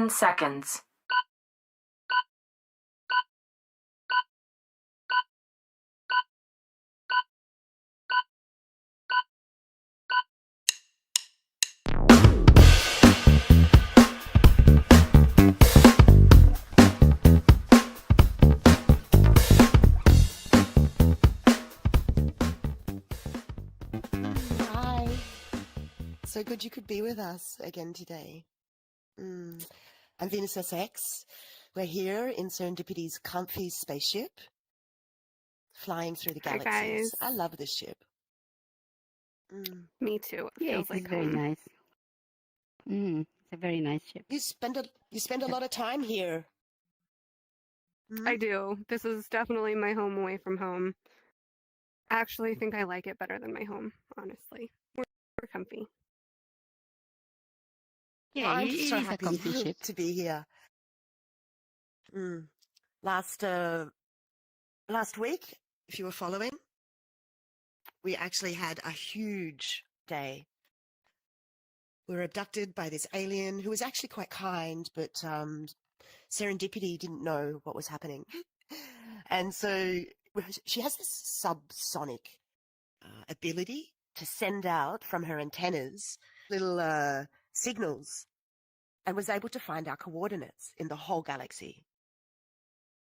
Seconds. Hi. So good you could be with us again today. I'm Venus SX. We're here in Serendipity's comfy spaceship, flying through the galaxies. Hi guys. I love this ship. Me too. It Yeah, feels it like is very home. nice. It's a very nice ship. You spend a lot of time here. I do. This is definitely my home away from home. I actually think I like it better than my home, honestly. We're comfy. Yeah, Well, I'm it just so is a happy comfy ship. to be here. Last week, if you were following, we actually had a huge day. We were abducted by this alien who was actually quite kind, but Serendipity didn't know what was happening. And so she has this subsonic ability to send out from her antennas little signals and was able to find our coordinates in the whole galaxy.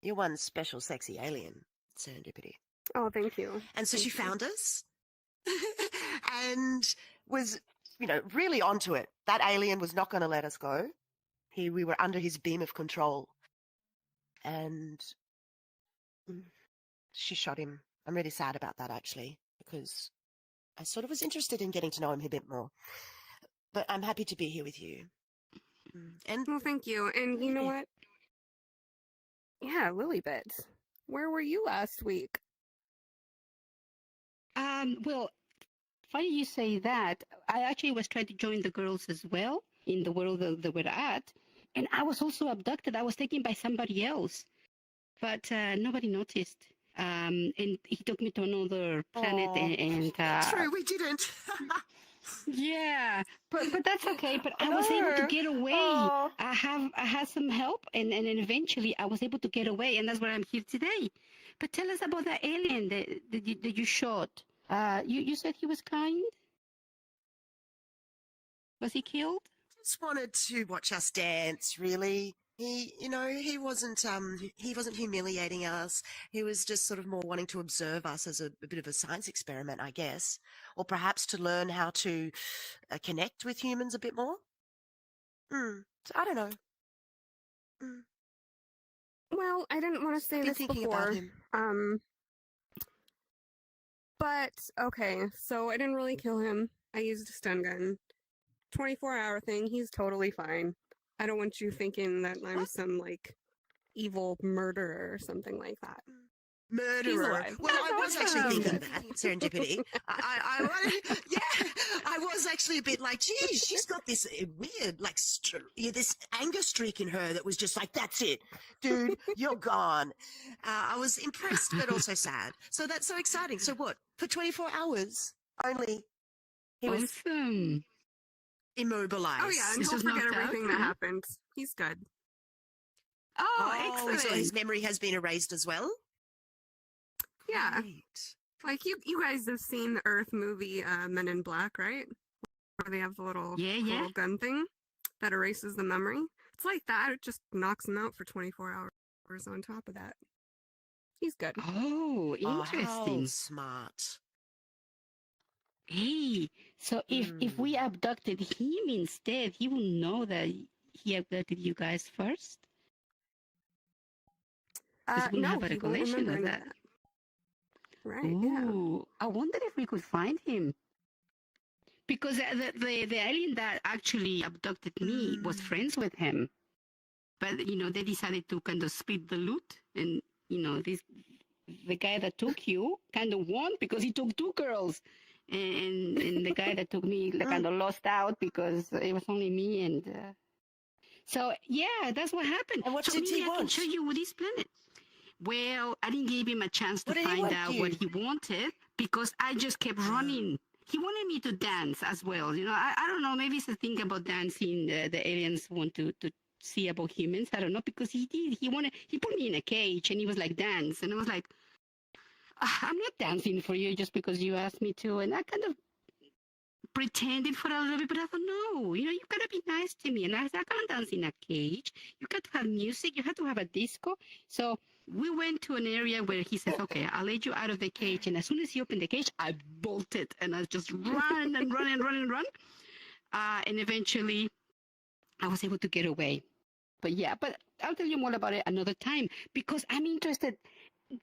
You're one special sexy alien, Serendipity. Oh, thank you. And so Thank she you. found us and was, really onto it. That alien was not going to let us go. We were under his beam of control. And she shot him. I'm really sad about that, actually, because I sort of was interested in getting to know him a bit more. But I'm happy to be here with you. And Well, thank you. And you know what? Yeah, LilyBit. Where were you last week? Well, funny you say that. I actually was trying to join the girls as well in the world that we're at. And I was also abducted. I was taken by somebody else. But nobody noticed. And he took me to another planet and true, we didn't. yeah, but that's okay. But I was able to get away. I had some help, and then eventually I was able to get away, and that's why I'm here today. But tell us about that alien that you shot. You said he was kind. Was he killed? Just wanted to watch us dance, really. He wasn't humiliating us. He was just sort of more wanting to observe us as a bit of a science experiment, I guess, or perhaps to learn how to connect with humans a bit more. So I don't know. Well, I didn't want to say this thinking before. about him. But okay, so I didn't really kill him. I used a stun gun. 24-hour thing. He's totally fine. I don't want you thinking that I'm some evil murderer or something like that. Murderer. Well, I was actually thinking that, Serendipity. I was actually a bit like, geez, she's got this weird, this anger streak in her that was just like, that's it, dude, you're gone. I was impressed, but also sad. So that's so exciting. So what? For 24 hours only, he was Awesome. immobilized. Oh yeah, and he'll forget everything that happened. He's good. Oh, excellent. So his memory has been erased as well? Yeah. Great. Like you guys have seen the Earth movie Men in Black, right? Where they have the little gun thing that erases the memory. It's like that. It just knocks him out for 24 hours on top of that. He's good. Oh, interesting. How smart. Hey, so if we abducted him instead, he will know that he abducted you guys first? We'll have a recollection of that. Right, Ooh, yeah. I wonder if we could find him. Because the alien that actually abducted me was friends with him. But, they decided to kind of split the loot. And, the guy that took you kind of won because he took 2 girls. And the guy that took me kind of lost out because it was only me. And So yeah, that's what happened. And what so did maybe he I can want? show you this planet. Well, I didn't give him a chance to What did he find want out you? what he wanted because I just kept running. He wanted me to dance as well. You know, I don't know. Maybe it's a thing about dancing. The aliens want to see about humans. I don't know because he did. He put me in a cage and he was like, dance. And I was like, I'm not dancing for you just because you asked me to. And I kind of pretended for a little bit, but I thought, no, you know, you gotta be nice to me. And I said, I can't dance in a cage. You got to have music. You have to have a disco. So we went to an area where he says, okay, I'll let you out of the cage. And as soon as he opened the cage, I bolted and I just ran and run and run and run. And eventually I was able to get away. But yeah, but I'll tell you more about it another time because I'm interested.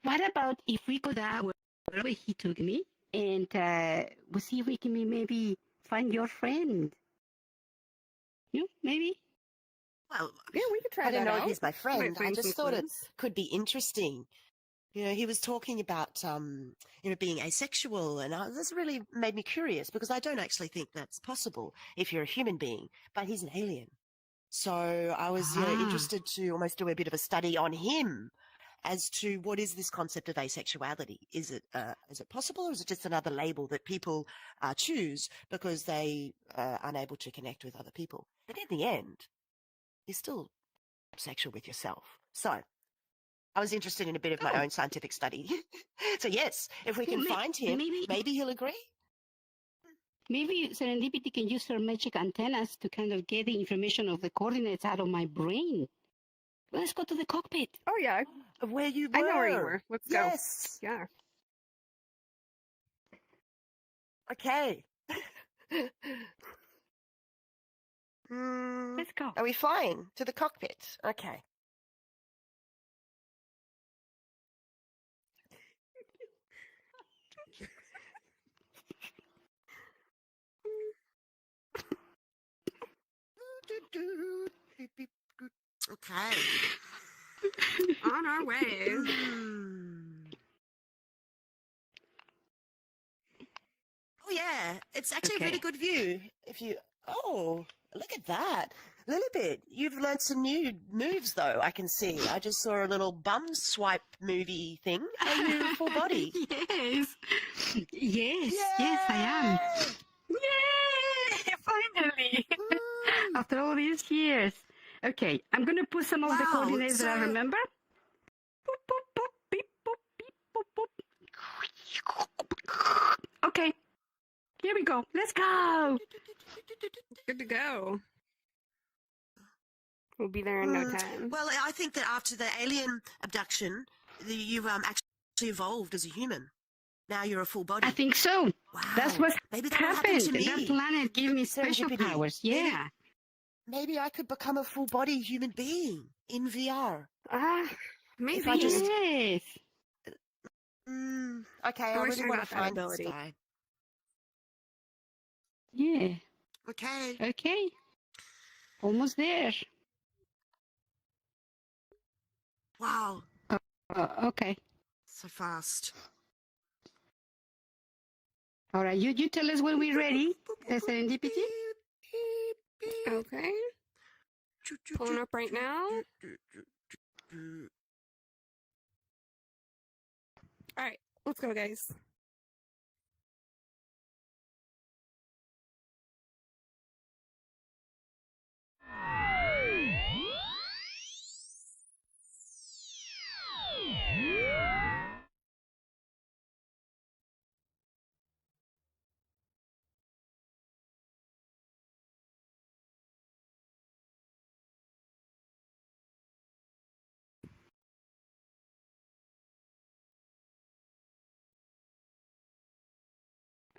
What about if we go that way, wherever he took me, and we'll see if we can maybe find your friend? You know, maybe? Well, Yeah, we could try I don't that know out. if he's my Might friend. I find some just thought it clues. could be interesting. You know, he was talking about, you know, being asexual, and this really made me curious because I don't actually think that's possible if you're a human being, but he's an alien. So I was, you know, interested to almost do a bit of a study on him as to what is this concept of asexuality. Is it possible, or is it just another label that people choose because they are unable to connect with other people? But in the end, you're still sexual with yourself. So I was interested in a bit of my own scientific study. So yes, if we can find him, maybe he'll agree. Maybe Serendipity can use her magic antennas to kind of get the information of the coordinates out of my brain. Let's go to the cockpit. Oh yeah, Of where you were. I know where you were. Let's go. Yes. Yeah. Okay. Let's go. Are we flying to the cockpit? Okay. Okay. On our way. Oh yeah, it's actually a really good view. If you look at that. LilyBit, you've learned some new moves though, I can see. I just saw a little bum swipe movie thing. Are you full body? Yes, I am. Yay! Finally! After all these years. Okay, I'm going to put some of the coordinates that I remember. Boop, boop, boop, beep, boop, beep, boop, boop. Okay, here we go. Let's go! Good to go. We'll be there in no time. Well, I think that after the alien abduction, you've actually evolved as a human. Now you're a full body. I think so. Wow. That's what Maybe that happened. To me. That planet gave me special Serendipity. powers. Yeah. Maybe I could become a full body human being in VR. Maybe. If I just... Yes. Okay, I really want to find this ability. guy. Yeah. Okay. Almost there. Wow. Okay. So fast. All right, you tell us when we're ready, Serendipity. Okay. Pulling up right now. All right, let's go, guys.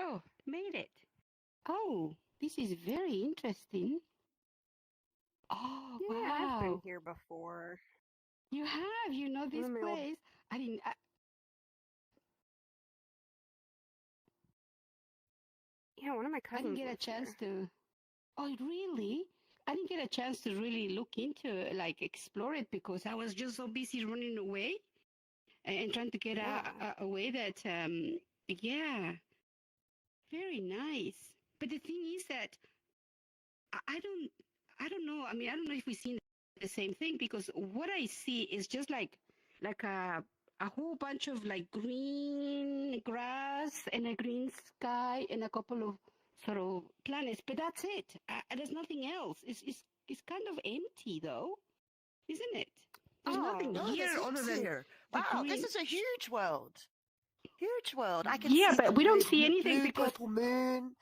Oh, made it. Oh, this is very interesting. Oh, Yeah, wow. I've been here before. You have, you know this place. I didn't. Yeah, one of my cousins. I didn't get a chance to. Oh, really? I didn't get a chance to really look into it, like explore it, because I was just so busy running away and trying to get away that, yeah, very nice. But the thing is that I don't, I don't know. I mean, I don't know if we've seen the same thing, because what I see is just like a whole bunch of like green grass and a green sky and a couple of sort of planets, but that's it. There's nothing else. It's kind of empty though, isn't it? There's nothing No, here there's other heaps than here. the Wow, this green. is a huge world. Huge world. I can Yeah, see but the we don't see anything blue, because purple moon.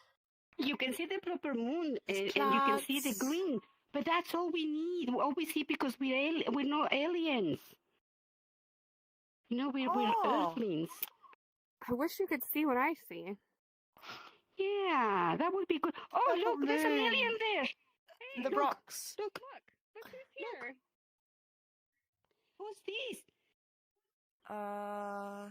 you can see the proper moon There's and you can see the plants. green. But that's all we need. All we see, because we're not aliens. You know, we're Oh, Earthlings. I wish you could see what I see. Yeah, that would be good. Oh, purple look, there's an alien moon. there. Hey, The look, rocks. look who's here. Who's this? Hi.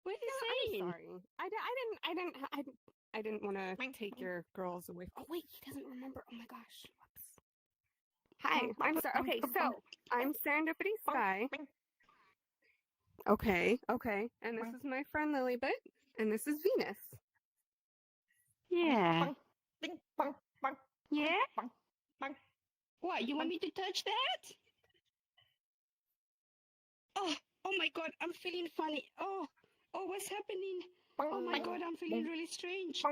What are you I'm saying? sorry. I didn't want to take your girls away. Oh wait, he doesn't remember. Oh my gosh. Whoops. Hi, I'm sorry. Okay, so I'm SerendipitySkye. Okay. And this is my friend LilyBit, and this is Venus. Yeah. Yeah? What, you want me to touch that? Oh my God, I'm feeling funny. Oh, what's happening? Oh my God, I'm feeling really strange. I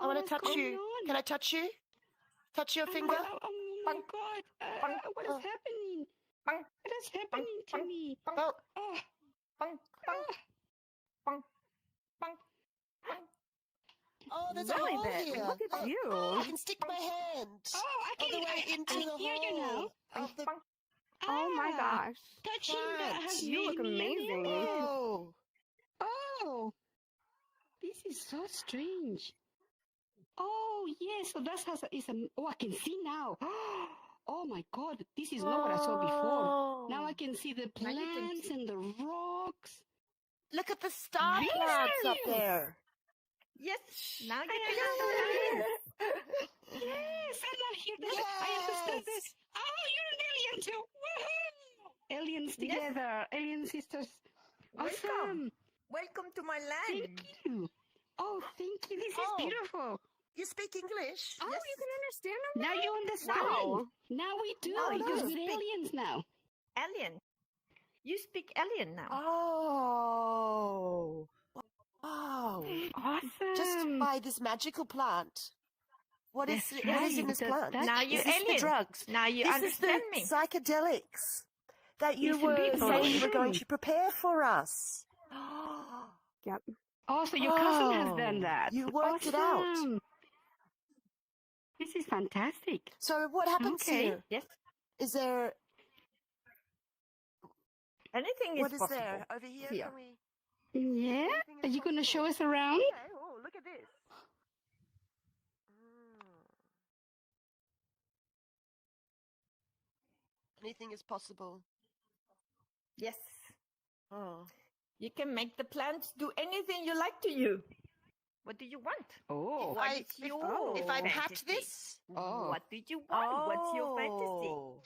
want to what's touch going you. on? Can I touch you? Touch your finger? Oh my God, what is happening? What is happening to me? Oh, Oh, oh, there's a hole LilyBit, here. look at you. I can stick my hand I all the can. way into the hear you now. hole of the. Oh my gosh. Touching that has You look made me an amazing. alien. Oh, Oh, this is so strange. Oh, yes, so that is a. Oh, I can see now. Oh my God, this is not what I saw before. Now I can see the plants and the rocks. Look at the star plants up there. Yes, now you I can understand. understand. Yes, I love hear that. I understand this. Yes. Oh, you're an alien too. Woohoo! Aliens Yes. together, alien sisters. Welcome. Awesome. Welcome to my land. Thank you. Oh, thank you. This is Oh. beautiful. You speak English? Oh, Yes. you can understand them? Now you understand. Wow. Now we do, Now because you we're speak. aliens now. Alien. You speak alien now. Oh. Oh. Awesome. Just by this magical plant. What is That's what is in right. this plant? Now you Is this the alien. drugs? Now you This is the understand me. psychedelics that you It's a were bit saying you were going boring. to prepare for us. Yep. Oh, so your cousin has done that. You worked it out. Awesome. This is fantastic. So what happens Okay. here? Yes. Is there Anything what is is possible. there over here? Here. Can we? Yeah? Anything Are is you going to show possible. us around? Okay. Oh, look at this. Anything is possible. Yes. Oh. You can make the plants do anything you like to you. What do you want? Oh. What is your If I pat fantasy? this, Oh. What do you want? What's your fantasy? Oh.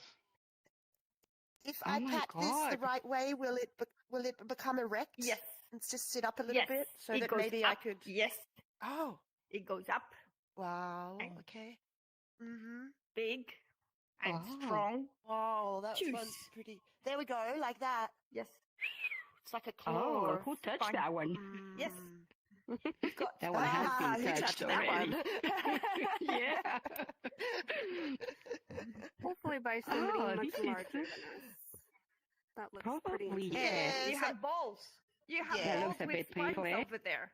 If Oh I my pat this the God. right way, will it become erect? Yes. And just sit up a little Yes. bit so It that goes maybe up. I could. Yes. Oh. It goes up. Wow. And- Okay. Mhm. Big and Oh. strong. Wow, that Juice. one's pretty. There we go, like that. Yes. It's like a Oh, claw. who touched Fine. that one? Yes. Mm. It's got That one has Ah, been who touched touched that already. one? Yeah. Hopefully by somebody Oh, much this is larger than us. That looks pretty Probably, interesting. yeah. Yes. You have balls. You have Yeah. That balls looks a with bit spines painful, eh? over there.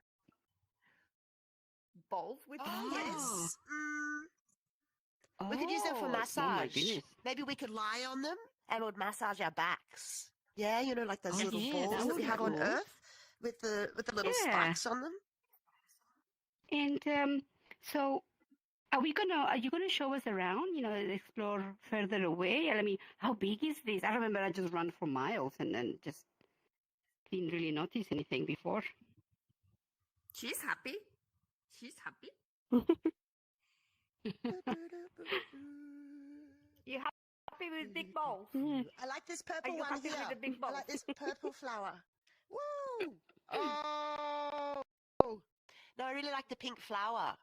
Balls with Oh, spines. yes. We could use them for Oh, oh my massage. goodness. Maybe we could lie on them and it would massage our backs. Yeah, you know, like those Oh, little yeah, that balls that would we be have on cool. Earth with the little Yeah. spikes on them. And so are you gonna show us around, explore further away? I mean, how big is this? I remember I just ran for miles and then just didn't really notice anything before. She's happy. She's happy. You happy with big balls? Yeah. I like this Are purple you one happy here. with the big I balls? like this purple flower. Woo! Oh! No, I really like the pink flower.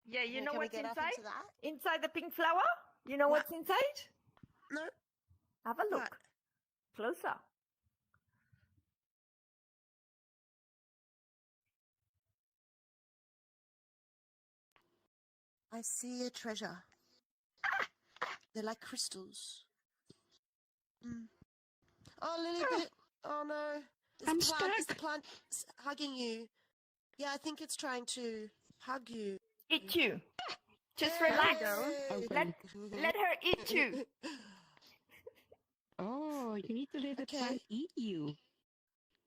Yeah, you Yeah, know can we what's get up inside? into that? Inside the pink flower? You know What? what's inside? No. Have a look. What? Closer. I see a treasure. They're like crystals. Mm. Oh, LilyBit. Oh no. I'm Is the stuck. plant hugging you? Yeah, I think it's trying to hug you. Eat you. Just There you relax. go. Okay. Let her eat you. Oh, you need to let the Okay. plant eat you.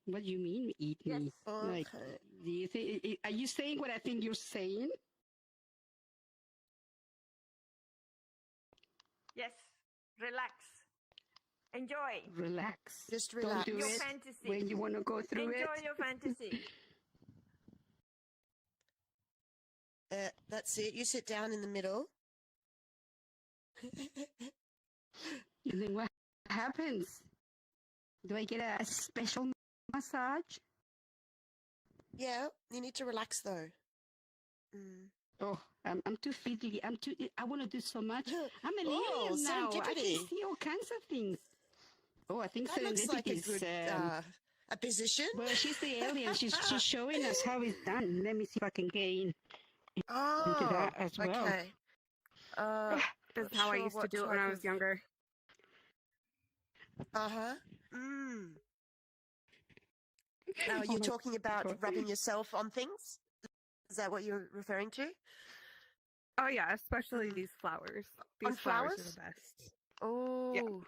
What do you mean, eat Yes. me? Like, Okay. do you think? Are you saying what I think you're saying? Yes. Relax. Enjoy. Relax. Just Don't relax. do Your it fantasy. when you want to go through Enjoy it. your fantasy. That's it. You sit down in the middle. And then what happens? Do I get a special massage? Yeah, you need to relax though. Mm. Oh, I'm too fiddly. I want to do so much. I'm an Oh, alien now. I can serendipity. see all kinds of things. Oh, I think That looks like a Serendipity good is. a position. Well, she's the alien. She's showing us how it's done. Let me see if I can get into Oh, that as well. okay. This is how I used to do it when I was younger. Uh-huh. Mm. Now, you're talking about God. rubbing yourself on things? Is that what you're referring to? Oh yeah, especially these flowers. These On flowers are flowers? the best. Oh.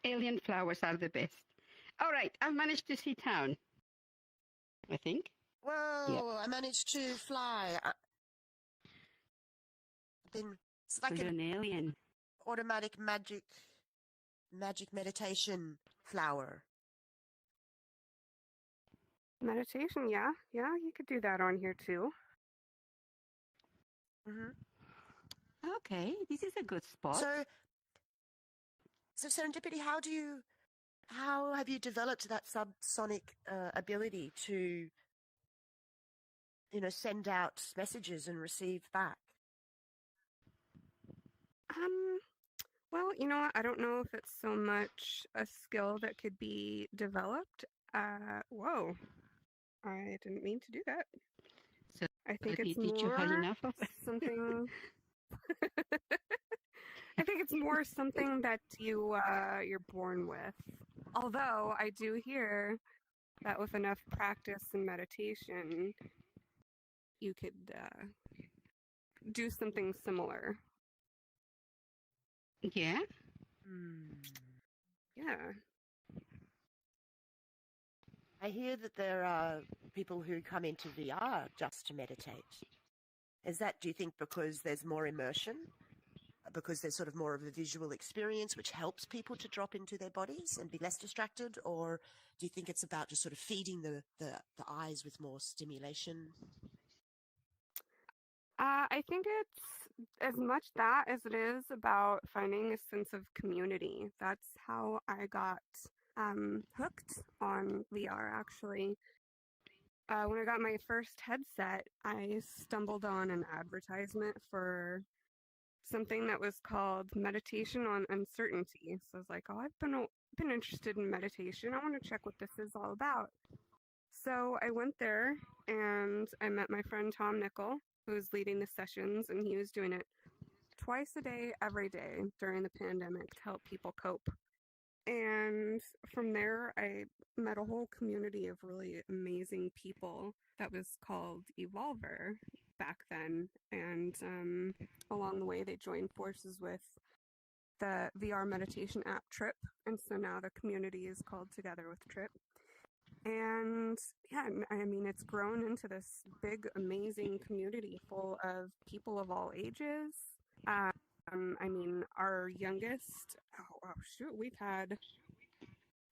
Alien flowers are the best. All right, I've managed to see town. I think. Whoa, I managed to fly. It's like You're an an alien. automatic magic meditation flower. Meditation, yeah. Yeah, you could do that on here too. Mm-hmm. Okay, this is a good spot. So Serendipity, how have you developed that subsonic ability to, send out messages and receive back? Well, you know what? I don't know if it's so much a skill that could be developed. Whoa. I didn't mean to do that. So I think it's did you have more enough of something. I think it's more something that you're born with. Although I do hear that with enough practice and meditation, you could do something similar. Yeah. Yeah. I hear that there are people who come into VR just to meditate. Do you think because there's more immersion? Because there's sort of more of a visual experience which helps people to drop into their bodies and be less distracted? Or do you think it's about just sort of feeding the eyes with more stimulation? I think it's as much that as it is about finding a sense of community. That's how I got hooked on VR, actually. When I got my first headset, I stumbled on an advertisement for something that was called Meditation on Uncertainty. So I was like, oh, I've been interested in meditation. I want to check what this is all about. So I went there and I met my friend Tom Nickel, who was leading the sessions, and he was doing it twice a day, every day during the pandemic to help people cope. And from there, I met a whole community of really amazing people that was called Evolver back then. And along the way, they joined forces with the VR meditation app Trip. And so now the community is called Together with Trip. And yeah, I mean, it's grown into this big, amazing community full of people of all ages. I mean, our youngest, we've had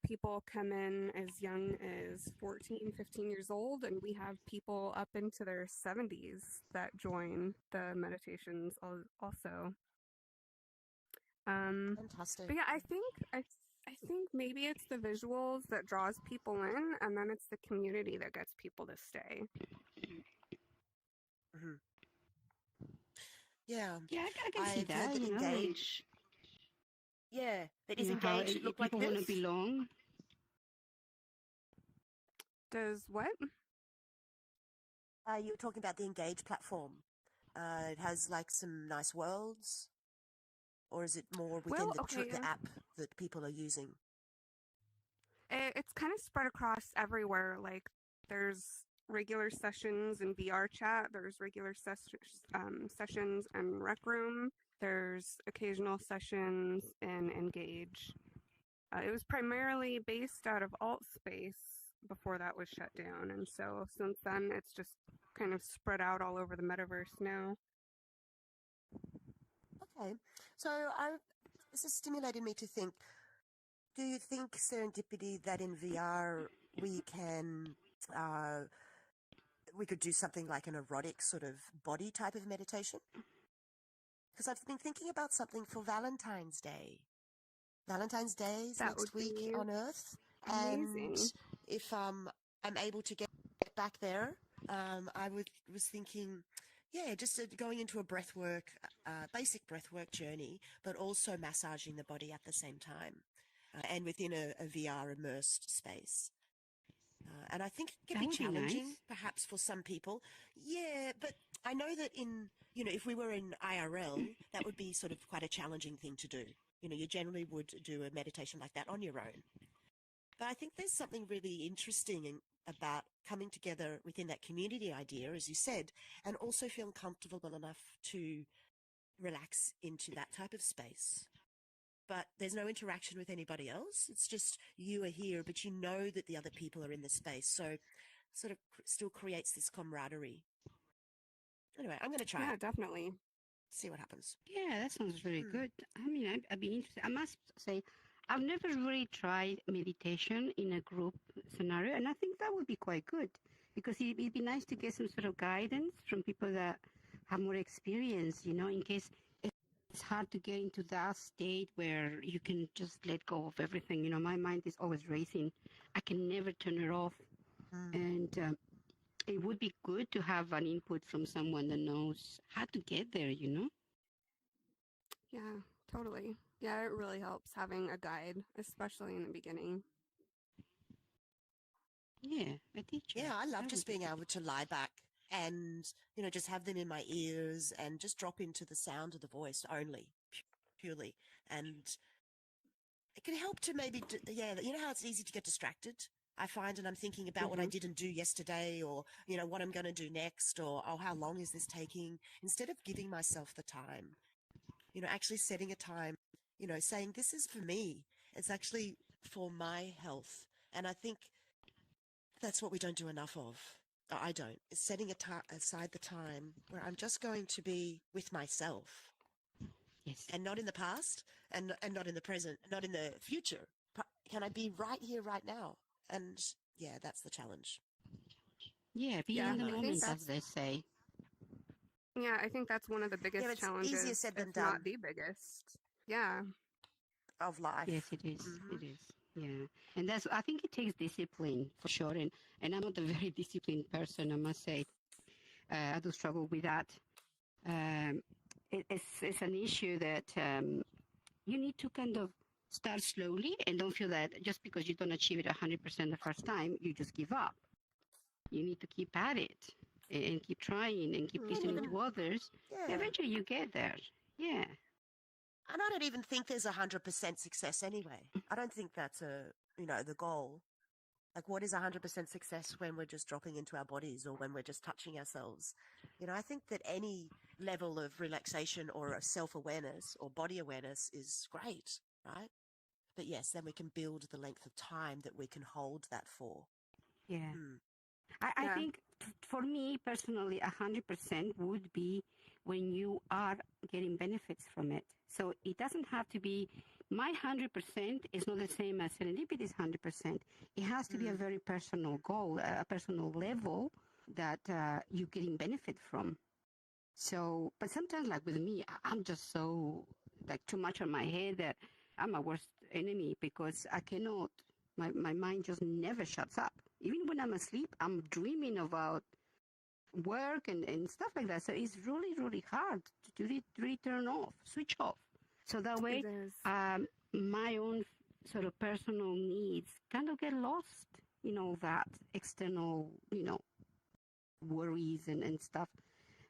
people come in as young as 14, 15 years old, and we have people up into their 70s that join the meditations also. Fantastic. But yeah, I I think maybe it's the visuals that draws people in, and then it's the community that gets people to stay. Hmm. Yeah, Yeah, I can see I've heard that, that you know, Engage. Yeah, that is you know how Engage look like people want to this? belong. Does what? You were talking about the Engage platform. It has like some nice worlds, or is it more within Well, okay. the app that people are using? It's kind of spread across everywhere. Like, there's regular sessions in VRChat. There's regular sessions in Rec Room. There's occasional sessions in Engage. It was primarily based out of AltSpace before that was shut down, and so since then it's just kind of spread out all over the metaverse now. Okay, so this has stimulated me to think. Do you think, Serendipity, that in VR we can we could do something like an erotic sort of body type of meditation? Because I've been thinking about something for Valentine's Day. Valentine's Day is That would next week be on Earth, amazing. and if I'm able to get back there, I was thinking, yeah, just going into a basic breathwork journey, but also massaging the body at the same time, and within a VR immersed space. And I think it can That be would be challenging, nice. perhaps for some people. Yeah, but I know that if we were in IRL, that would be sort of quite a challenging thing to do. You generally would do a meditation like that on your own. But I think there's something really interesting about coming together within that community idea, as you said, and also feeling comfortable enough to relax into that type of space. But there's no interaction with anybody else. It's just you are here, but you know that the other people are in the space. So sort of still creates this camaraderie. Anyway, I'm going to try Yeah, it, definitely. see what happens. Yeah, that sounds really Hmm. good. I mean, I'd be interested. I must say, I've never really tried meditation in a group scenario, and I think that would be quite good because it'd be nice to get some sort of guidance from people that have more experience, you know, in case it's hard to get into that state where you can just let go of everything. You know, my mind is always racing. I can never turn it off. Hmm. And it would be good to have an input from someone that knows how to get there, you know? Yeah, totally. Yeah, it really helps having a guide, especially in the beginning. Yeah, a teacher. Yeah, I love That just would be being good. able to lie back and, just have them in my ears and just drop into the sound of the voice only, purely. And it can help to maybe, yeah, you know how it's easy to get distracted? I find, and I'm thinking about what I Hmm. didn't do yesterday, or, what I'm going to do next, or, oh, how long is this taking? Instead of giving myself the time, actually setting a time, saying, this is for me. It's actually for my health. And I think that's what we don't do enough of. I don't. It's setting aside the time where I'm just going to be with myself, Yes. and not in the past, and not in the present, not in the future. Can I be right here, right now? And yeah, that's the challenge. Yeah, be Yeah, in the I think moment, as that's they say. I think that's one of the Yeah, biggest it's easier challenges, said if than not done, the biggest. Yeah. of Yes, life. it is. Hmm. It is. Yeah. And I think it takes discipline for sure. And I'm not a very disciplined person, I must say. I do struggle with that. Um, it's an issue that you need to kind of start slowly and don't feel that just because you don't achieve it 100% the first time, you just give up. You need to keep at it and keep trying and keep And listening even, to others. yeah. Eventually you get there. Yeah. And I don't even think there's 100% success anyway. I don't think that's the goal. Like, what is 100% success when we're just dropping into our bodies or when we're just touching ourselves? I think that any level of relaxation or self-awareness or body awareness is great, right? But yes, then we can build the length of time that we can hold that for. Yeah. Hmm. I Yeah. think for me personally, 100% would be when you are getting benefits from it. So it doesn't have to be my 100% is not the same as Serendipity's 100%. It has to be a Hmm. very personal goal, a personal level that you're getting benefit from. So, but sometimes like with me, I'm just so like too much on my head that I'm my worst enemy because I cannot, my mind just never shuts up. Even when I'm asleep, I'm dreaming about work and stuff like that. So it's really, really hard to really turn off, switch off. So that way, It is. my own sort of personal needs kind of get lost in all that external, worries and stuff.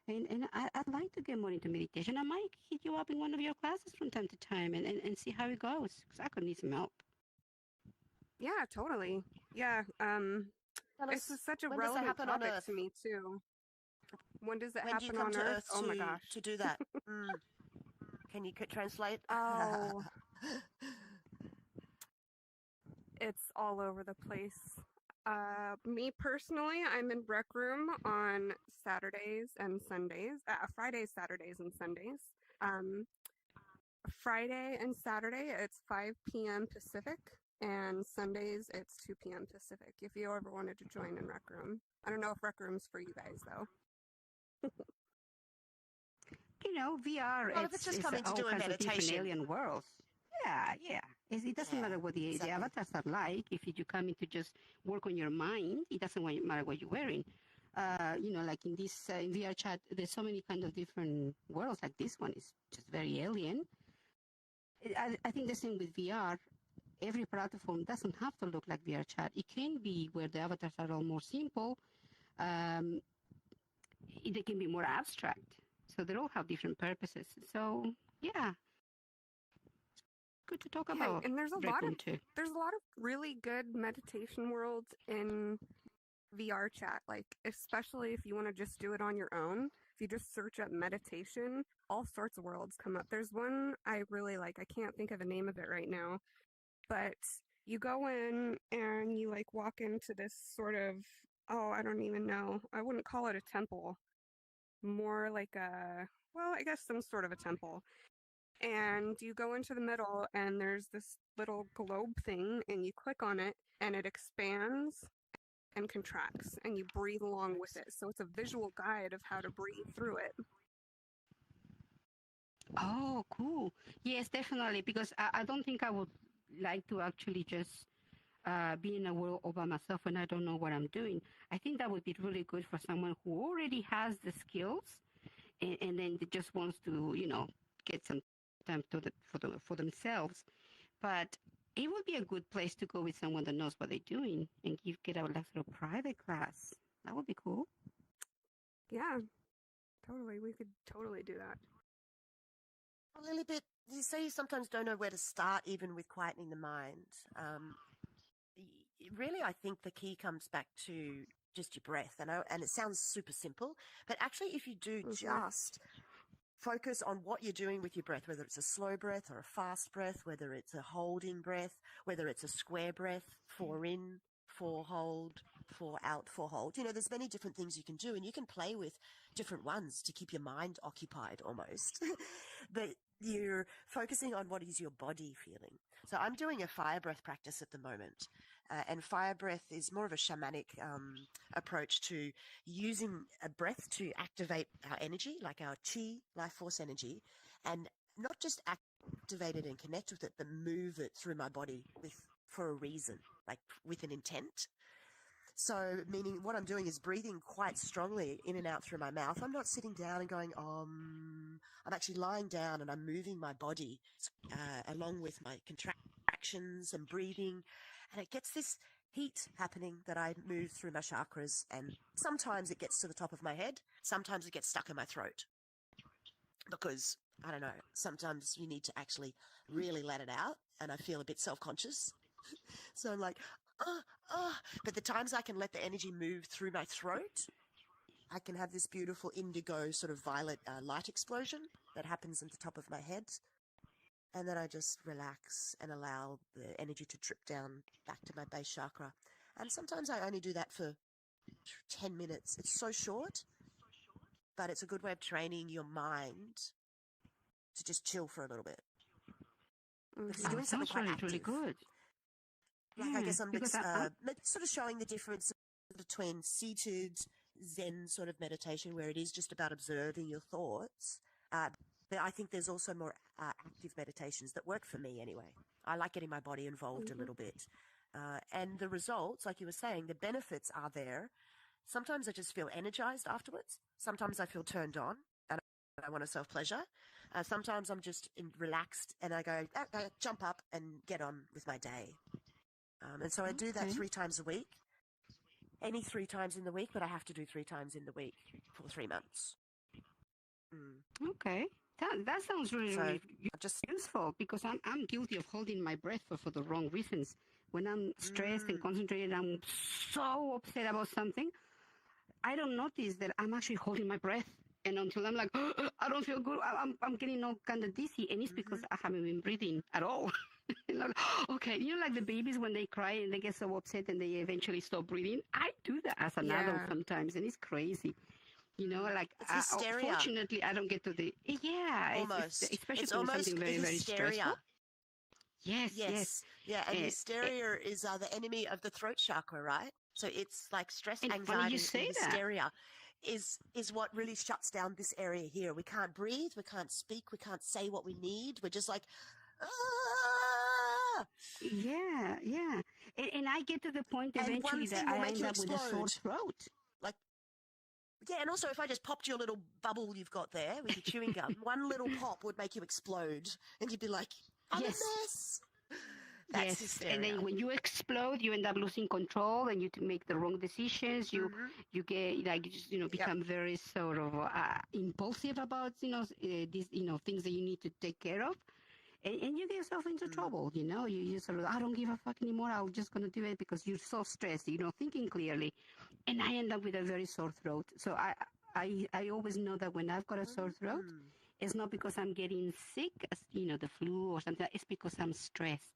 And I'd like to get more into meditation. I might hit you up in one of your classes from time to time and see how it goes, because I could need some help. Yeah, totally. Yeah. This is such a when does that relevant happen on topic Earth? to me too. When does it When do you happen come on to Earth? Earth Oh my gosh. to do that? Can you translate? Oh, it's all over the place. Me personally, I'm in Rec Room on Saturdays and Sundays. Fridays, Saturdays, and Sundays. Friday and Saturday, it's 5 p.m. Pacific, and Sundays, it's 2 p.m. Pacific. If you ever wanted to join in Rec Room, I don't know if Rec Room's for you guys though. VR, Well, if it's just coming to all do a kinds of different meditation. alien worlds. Yeah. It doesn't matter what the exactly. avatars are like. If you come in to just work on your mind, it doesn't matter what you're wearing. Like in this in VRChat, there's so many kind of different worlds. Like this one is just very alien. I think the same with VR. Every platform doesn't have to look like VRChat. It can be where the avatars are all more simple. They can be more abstract. So they all have different purposes. So yeah, good to talk about. And there's a lot of too. there's a lot of really good meditation worlds in VRChat. Like especially if you want to just do it on your own. If you just search up meditation, all sorts of worlds come up. There's one I really like. I can't think of the name of it right now, but you go in and you like walk into this sort of, I don't even know. I wouldn't call it a temple. More like I guess some sort of a temple. And you go into the middle and there's this little globe thing and you click on it and it expands and contracts and you breathe along with it. So it's a visual guide of how to breathe through it. Oh, cool. Yes, definitely. Because I don't think I would like to actually just be in a world all by myself when I don't know what I'm doing. I think that would be really good for someone who already has the skills and then just wants to, get some time for themselves. But it would be a good place to go with someone that knows what they're doing and get a little private class. That would be cool. Yeah, totally. We could totally do that. Well, LilyBit, you say you sometimes don't know where to start even with quietening the mind. Really, I think the key comes back to just your breath. And it sounds super simple, but actually if you do just focus on what you're doing with your breath, whether it's a slow breath or a fast breath, whether it's a holding breath, whether it's a square breath, 4 in, 4 hold, 4 out, 4 hold. There's many different things you can do, and you can play with different ones to keep your mind occupied almost. But you're focusing on what is your body feeling. So I'm doing a fire breath practice at the moment. And fire breath is more of a shamanic approach to using a breath to activate our energy, like our chi, life force energy, and not just activate it and connect with it, but move it through my body for a reason, like with an intent. So meaning what I'm doing is breathing quite strongly in and out through my mouth. I'm not sitting down and going, I'm actually lying down and I'm moving my body along with my contractions and breathing. And it gets this heat happening that I move through my chakras. And sometimes it gets to the top of my head. Sometimes it gets stuck in my throat. Because, I don't know, sometimes you need to actually really let it out. And I feel a bit self-conscious. So I'm like, but the times I can let the energy move through my throat, I can have this beautiful indigo sort of violet light explosion that happens at the top of my head. And then I just relax and allow the energy to drip down back to my base chakra. And sometimes I only do that for 10 minutes. It's so short, but it's a good way of training your mind to just chill for a little bit. Because you're doing something quite active. Really good. Like, I guess I'm I'm sort of showing the difference between seated Zen sort of meditation, where it is just about observing your thoughts, I think there's also more active meditations that work for me anyway. I like getting my body involved a little bit. And the results, like you were saying, the benefits are there. Sometimes I just feel energized afterwards. Sometimes I feel turned on and I want to self-pleasure. Sometimes I'm just relaxed and I go, jump up and get on with my day. And so I do that 3 times a week. Any 3 times in the week, but I have to do 3 times in the week for 3 months. Okay. That sounds really useful, because I'm guilty of holding my breath for the wrong reasons. When I'm stressed and concentrated, I'm so upset about something, I don't notice that I'm actually holding my breath. And until I'm like, oh, I don't feel good, I'm getting all kind of dizzy. And it's because I haven't been breathing at all. Like, okay, like the babies when they cry and they get so upset and they eventually stop breathing. I do that as an adult sometimes, and it's crazy. Like, it's hysteria. Fortunately, I don't get to the, almost. Especially it's when almost something very, very stressful. Yes. Yeah, and hysteria is the enemy of the throat chakra, right? So it's like stress, and anxiety, and hysteria is what really shuts down this area here. We can't breathe, we can't speak, we can't say what we need. We're just like, ah! Yeah. And I get to the point eventually that I end up with a sore throat. Like, yeah, and also if I just popped your little bubble you've got there with your chewing gum, one little pop would make you explode, and you'd be like, I'm a mess. That's hysteria. And then when you explode, you end up losing control, and you make the wrong decisions. You get become very sort of impulsive about these things that you need to take care of, and you get yourself into trouble. You sort of, I don't give a fuck anymore. I'm just gonna do it because you're so stressed. Thinking clearly, and I end up with a very sore throat. So I always know that when I've got a sore throat, it's not because I'm getting sick, the flu or something. It's because I'm stressed.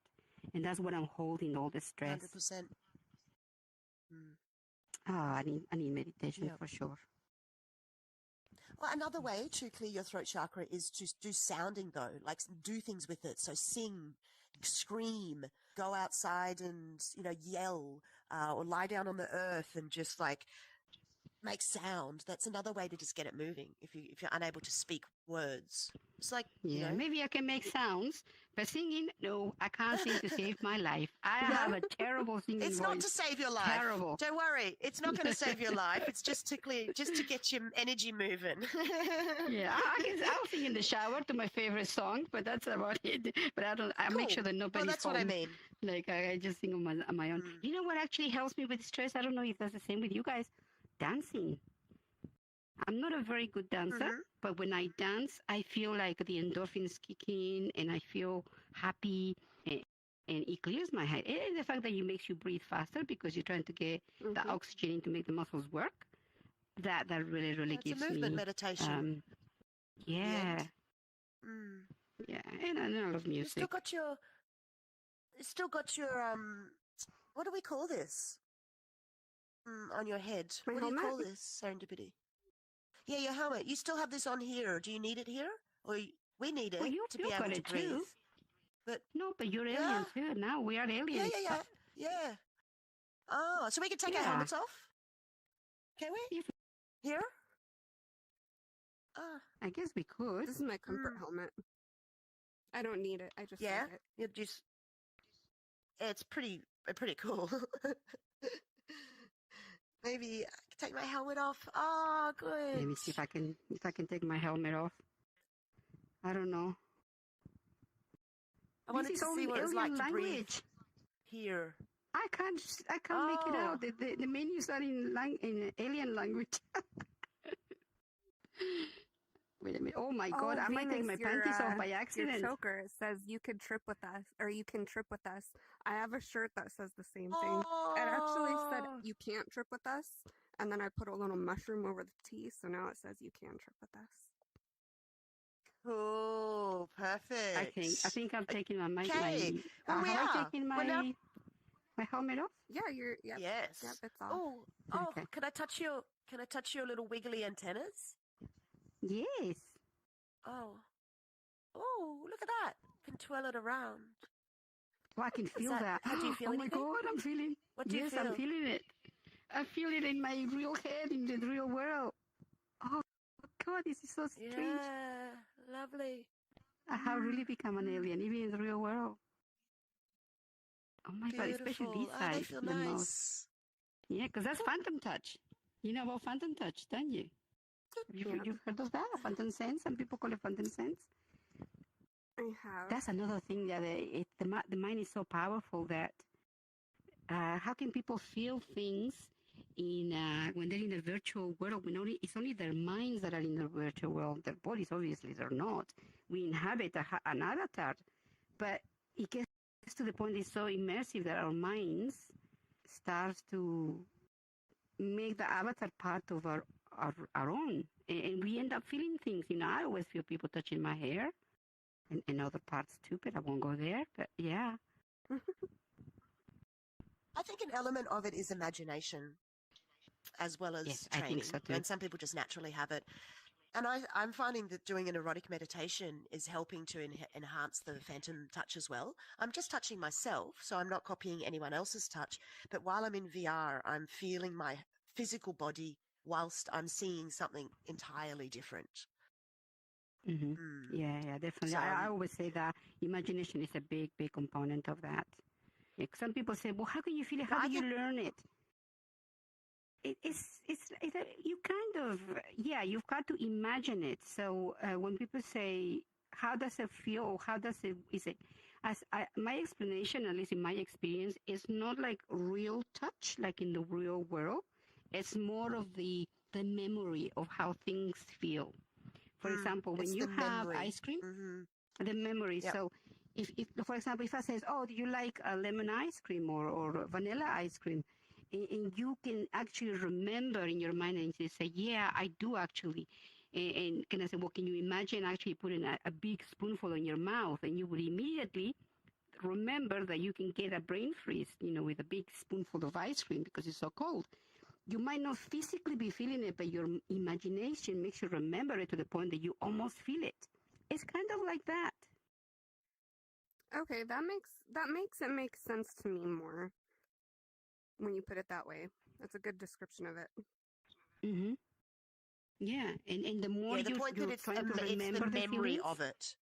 And that's what I'm holding, all the stress. 100%. I need meditation for sure. Well, another way to clear your throat chakra is to do sounding, though. Like, do things with it. So sing, scream, go outside and, yell, or lie down on the earth and just, like, make sound. That's another way to just get it moving if you're unable to speak words. It's like, maybe I can make sounds, but singing, no, I can't sing to save my life. I have a terrible singing voice. It's not to save your life. Terrible. Don't worry, it's not going to save your life. It's just to get your energy moving. I'll sing in the shower to my favorite song, but that's about it. But I make sure that nobody's that's what I mean. Like I just sing on my own. You know what actually helps me with stress? I don't know if that's the same with you guys. Dancing. I'm not a very good dancer, but when I dance, I feel like the endorphins kick in and I feel happy, and it clears my head. And the fact that it makes you breathe faster because you're trying to get the oxygen in to make the muscles work, that really, really gives me... It's a movement meditation. Yeah, and I love music. You still got your, what do we call this? On your head. What do you call this, Serendipity? Yeah, your helmet. You still have this on here. Do you need it here? Or we need it to be able to breathe. Too. But you're aliens too. Now we are aliens. Yeah. Oh, so we can take our helmets off? Can we? Here? I guess we could. This is my comfort helmet. I don't need it. I just like it. You just... It's pretty cool. Maybe I can take my helmet off. Oh, good. Let me see if I can take my helmet off. I don't know. I wanted to see what it's like to breathe here. I can't make it out. The menus are in alien language. Wait a minute. Oh my God, I might take my panties off by accident. Your choker, it says you could trip with us, or you can trip with us. I have a shirt that says the same thing. It actually said you can't trip with us, and then I put a little mushroom over the T, so now it says you can trip with us. Cool, perfect. I think I'm taking my taking my helmet off? Yeah, Yes. Yep, it's off. Okay. Can I touch your little wiggly antennas? Yes. Oh, look at that. You can twirl it around. Oh, I can feel that. How do you feel? Oh my God, I'm feeling. What do you feel? I'm feeling it. I feel it in my real head, in the real world. Oh God, this is so strange. Yeah, lovely. How really become an alien, even in the real world. Oh my God, especially Beautiful. this Oh, side, they feel the most. nice. Yeah, because that's phantom touch. You know about phantom touch, don't you? You've heard of that? Phantom sense? Some people call it phantom sense. I have. That's another thing that the mind is so powerful that how can people feel things in when they're in a virtual world? It's only their minds that are in the virtual world. Their bodies, obviously, they're not. We inhabit an avatar, but it gets to the point it's so immersive that our minds start to make the avatar part of our own, and we end up feeling things. I always feel people touching my hair and other parts too, but I won't go there. But yeah. I think an element of it is imagination as well as Yes, training. I think so too. And some people just naturally have it. And I'm finding that doing an erotic meditation is helping to enhance the phantom touch as well. I'm just touching myself, so I'm not copying anyone else's touch. But while I'm in VR, I'm feeling my physical body whilst I'm seeing something entirely different. Mm-hmm. Yeah, definitely. So, I always say that imagination is a big component of that. Yeah, some people say, well, how can you feel it? How do you learn it? You kind of, you've got to imagine it. So when people say, how does it feel? Or how does it, is it, my explanation, at least in my experience, is not like real touch, like in the real world. It's more of the memory of how things feel. For example, when you have ice cream, the memory. Yep. So if, for example, if I says, oh, do you like lemon ice cream or vanilla ice cream? And you can actually remember in your mind and you say, yeah, I do actually. And can I say, well, can you imagine actually putting a big spoonful in your mouth, and you would immediately remember that you can get a brain freeze, with a big spoonful of ice cream because it's so cold. You might not physically be feeling it, but your imagination makes you remember it to the point that you almost feel it. It's kind of like that. Okay, that makes it make sense to me more when you put it that way. That's a good description of it. Mm-hmm. Yeah, and the more the point that it's the memory of it.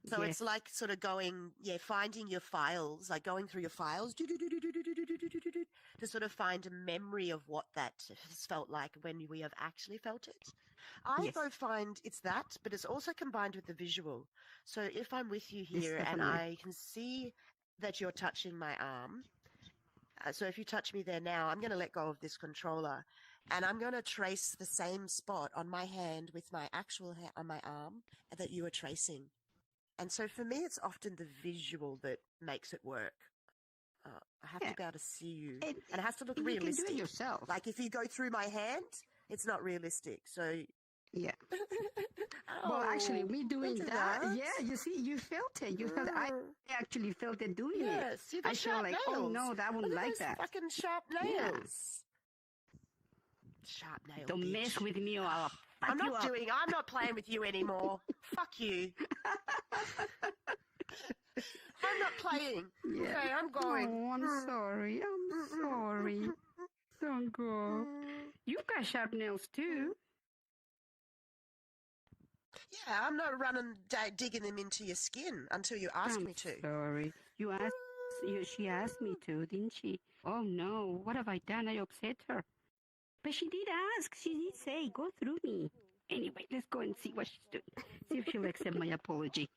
So it's like sort of going, finding your files, like going through your files to sort of find a memory of what that has felt like when we have actually felt it. I though find it's that, but it's also combined with the visual. So if I'm with you here and I can see that you're touching my arm, so if you touch me there now, I'm going to let go of this controller and I'm going to trace the same spot on my hand with my actual on my arm that you are tracing. And so for me, it's often the visual that makes it work. I have to be able to see you. And it has to look realistic. You can do it yourself. Like if you go through my hand, it's not realistic. So... Yeah. Well, actually, me doing that, you see, you felt it. You felt I actually felt it doing it. Yes, I felt like, oh no, that wouldn't like that. Fucking sharp nails. Yeah. Sharp nails. Don't mess with me or I'll I'm not playing with you anymore. Fuck you. I'm not playing. Yeah. Okay, I'm going. Oh, I'm sorry. Don't go. You've got sharp nails too. Yeah, I'm not running, digging them into your skin until you ask me to. Sorry. She asked me to, didn't she? Oh no, what have I done? I upset her. But she did ask. She did say, go through me. Anyway, let's go and see what she's doing. See if she'll accept my apology.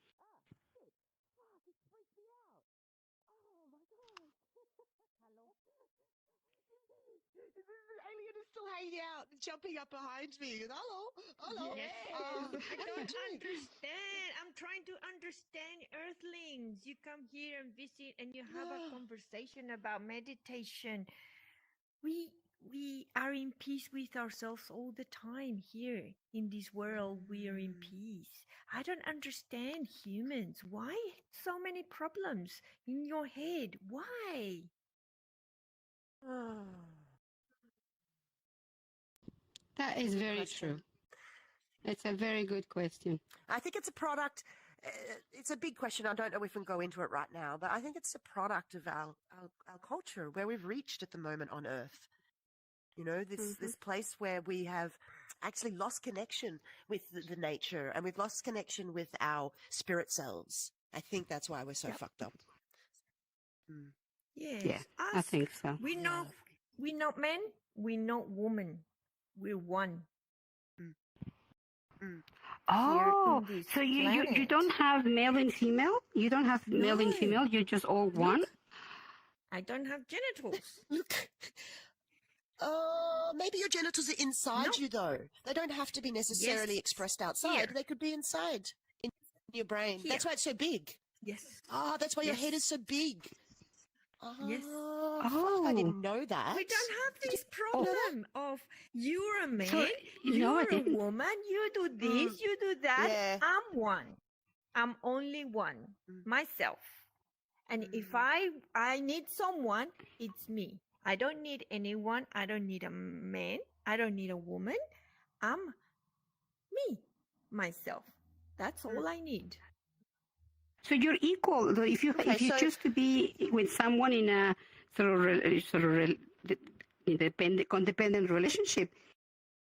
Hanging out and jumping up behind me. Hello. Yes. I don't understand. I'm trying to understand Earthlings. You come here and visit and you have a conversation about meditation. We are in peace with ourselves all the time here in this world. We are in peace. I don't understand humans. Why so many problems in your head? Why? That is very true. It's a very good question. I think it's a product. It's a big question. I don't know if we can go into it right now, but I think it's a product of our culture, where we've reached at the moment on Earth. This place where we have actually lost connection with the nature, and we've lost connection with our spirit selves. I think that's why we're so fucked up. Mm. Yes. Yeah, I think so. We're not men, we're not women. We're one. Mm. Mm. Oh, this so you planet. don't have male and female? You don't have male and No. female? You're just all one? Look, I don't have genitals. Look. Maybe your genitals are inside you, though. They don't have to be necessarily Yes. expressed outside. Here. They could be inside in your brain. Here. That's why it's so big. Yes. That's why your Yes. head is so big. Yes. Fuck, I didn't know that. We don't have this problem of you're a man, So, no, I you're a didn't. woman, you do this, you do that. Yeah. I'm one. I'm only one. Myself. And if I need someone, it's me. I don't need anyone. I don't need a man. I don't need a woman. I'm me, myself. That's all I need. So you're equal. Though if you choose to be with someone in a codependent relationship,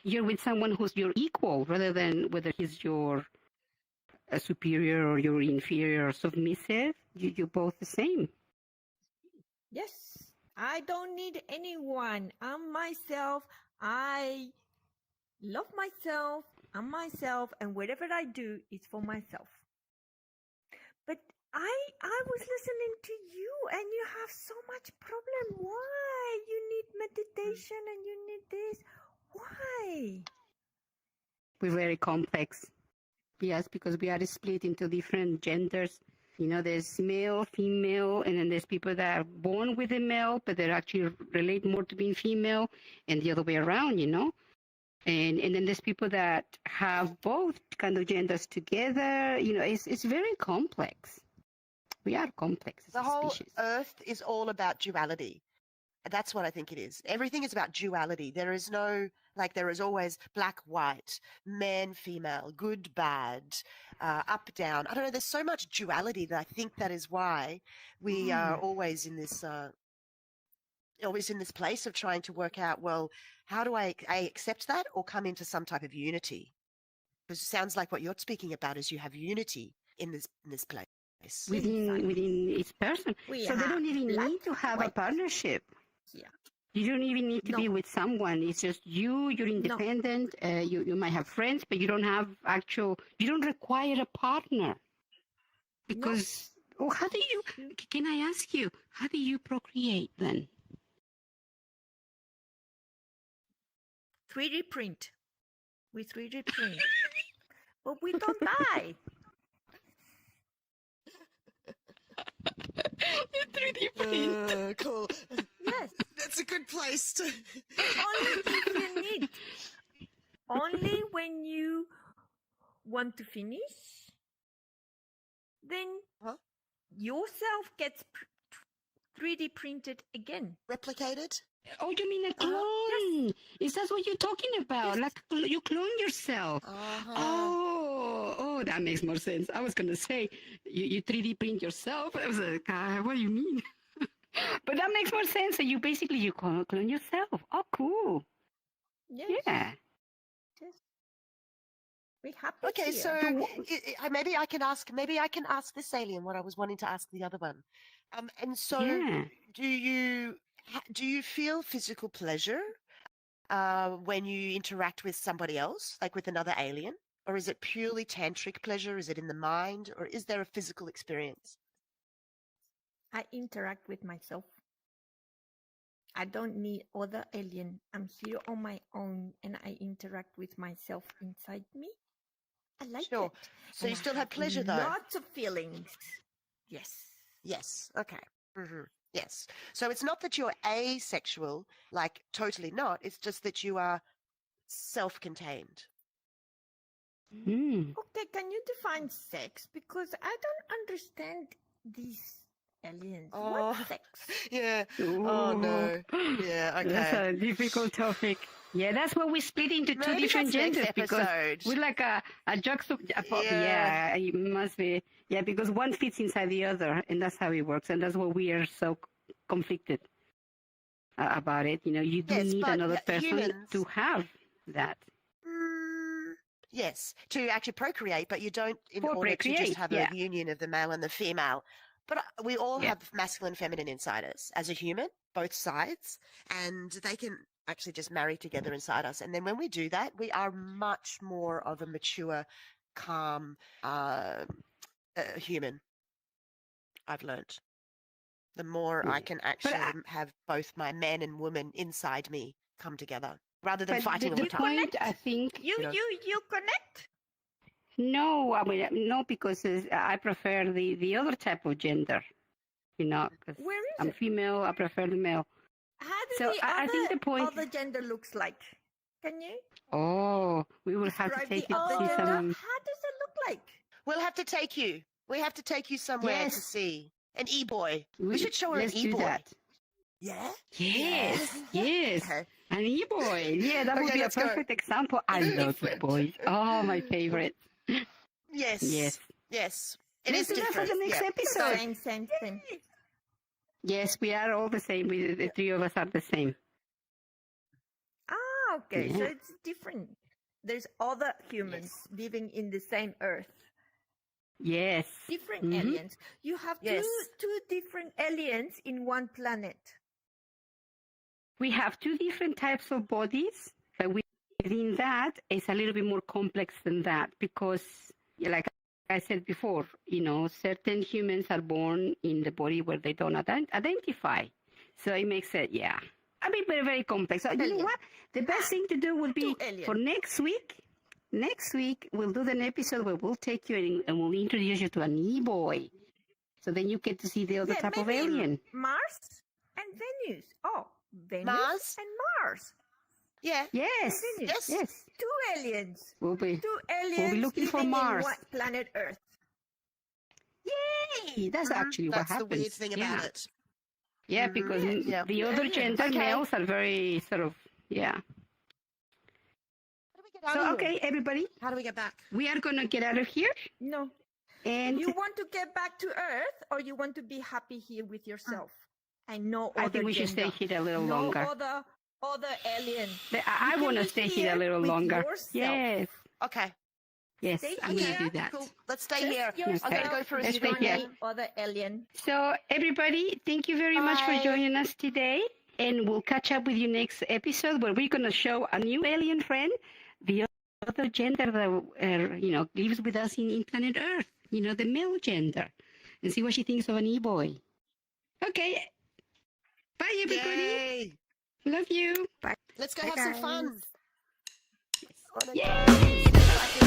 you're with someone who's your equal, rather than whether he's your superior or your inferior or submissive. You're both the same. Yes. I don't need anyone. I'm myself. I love myself. I'm myself. And whatever I do is for myself. But I was listening to you and you have so much problem. Why? You need meditation and you need this. Why? We're very complex. Yes, because we are split into different genders. You know, there's male, female, and then there's people that are born with a male, but they actually relate more to being female, and the other way around, you know. And then there's people that have both kind of genders together. You know, it's very complex. We are complex as The a whole species. Earth is all about duality. That's what I think it is. Everything is about duality. There is no, there is always black, white, man, female, good, bad, up, down. I don't know. There's so much duality that I think that is why we are always in this place of trying to work out, well, how do I accept that or come into some type of unity? Because it sounds like what you're speaking about is you have unity in this place. Within each person. So they don't even need to have a partnership. Yeah. You don't even need to be with someone. It's just you're independent. You might have friends, but you don't require a partner. Because, how do you, can I ask you, how do you procreate then? 3D print. We 3D print. But we don't die. 3D print. Cool. Yes. That's a good place to... Only if you need. Only when you want to finish, then yourself gets 3D printed again. Replicated? Oh, you mean a clone? Yes. Is that what you're talking about? Yes. Like you clone yourself? Oh, that makes more sense. I was going to say, you 3D print yourself. I was like, what do you mean? But that makes more sense. So you clone yourself. Oh, cool. Yes. Yeah. Yes. We happy Okay, here. so maybe I can ask this alien what I was wanting to ask the other one. And so do you feel physical pleasure when you interact with somebody else, like with another alien? Or is it purely tantric pleasure? Is it in the mind? Or is there a physical experience? I interact with myself. I don't need other alien. I'm here on my own and I interact with myself inside me. I like it. So you still have pleasure though? Lots of feelings. Yes. Yes. Okay. Mm-hmm. Yes. So it's not that you're asexual, like totally not. It's just that you are self-contained. Okay, can you define sex? Because I don't understand these aliens. What sex? Yeah. Oh no. Yeah. Okay. That's a difficult topic. Yeah, that's why we split into two different genders, because we're like a juxtaposition. Yeah, it must be. Yeah, because one fits inside the other, and that's how it works, and that's why we are so conflicted about it. You know, you do need another person to have that. Yes, to actually procreate, but you don't in For order to just procreate, have yeah. a union of the male and the female. But we all Yeah. have masculine and feminine inside us as a human, both sides, and they can actually just marry together inside us. And then when we do that, we are much more of a mature, calm human. I've learned. The more I can actually have both my man and woman inside me come together, rather than fighting all the time. Point, I think, You connect? no, I mean, no, because I prefer the other type of gender, you know, because Where is I'm it? female, I prefer the male. How does So the I think the point. other gender looks like? Can you Oh, we will have to describe take the it other to gender? some. How does it look like? We'll have to take you. We have to take you somewhere to Yes. see an e-boy. We should show her an Let's do e-boy. that. Yeah? Yes, yes. Okay. An e-boy. Yeah, that would Okay, be a let's go. perfect example. I love e-boys. Oh, my favorite. Yes. Yes. Yes. It Let's is do that for different. the next Yeah. episode. Same. Yes, we are all the same. The three of us are the same. Ah, okay. So Yeah. it's different. There's other humans living in the same Earth. Yes. Different Mhm. aliens. You have Yes. two different aliens in one planet. We have two different types of bodies, but within that, it's a little bit more complex than that because, like I said before, you know, certain humans are born in the body where they don't identify. So it makes it, yeah. I mean, very, very complex. So you know what? The best thing to do will be Two aliens. for next week. Next week, we'll do an episode where we'll take you and we'll introduce you to an e-boy. So then you get to see the other type of maybe alien. Mars and Venus. Oh, Venus Mars? and Mars. Yeah. Yes. Venus. Yes. Two aliens. We'll be Two aliens looking for living Mars. in one planet Earth. Yay! That's actually what That's happens. the weird thing about yeah. it. Yeah, because Yeah. the other gender Okay. males are very sort of, yeah. How do we get out So, of here? okay, everybody, How do we get back? we are going to get out of here. No. And You want to get back to Earth, or you want to be happy here with yourself? And no other I think we should stay gender. here a little no longer. other alien. I You want to can stay be here a here little with longer. yourself. Yes. Okay. Yes, Stay I'm going here. to do that. Cool. Let's stay Just here. yourself I'm going to go for a Let's stay with here. stroll. Other alien. So, everybody, thank you very much for Bye. joining us today. And we'll catch up with you next episode where we're going to show a new alien friend, the other gender that, you know, lives with us in planet Earth, you know, the male gender, and see what she thinks of an e-boy. Okay. Bye, everybody. Yay. Love you. Bye. Let's go Bye, have some guys. fun. Yay!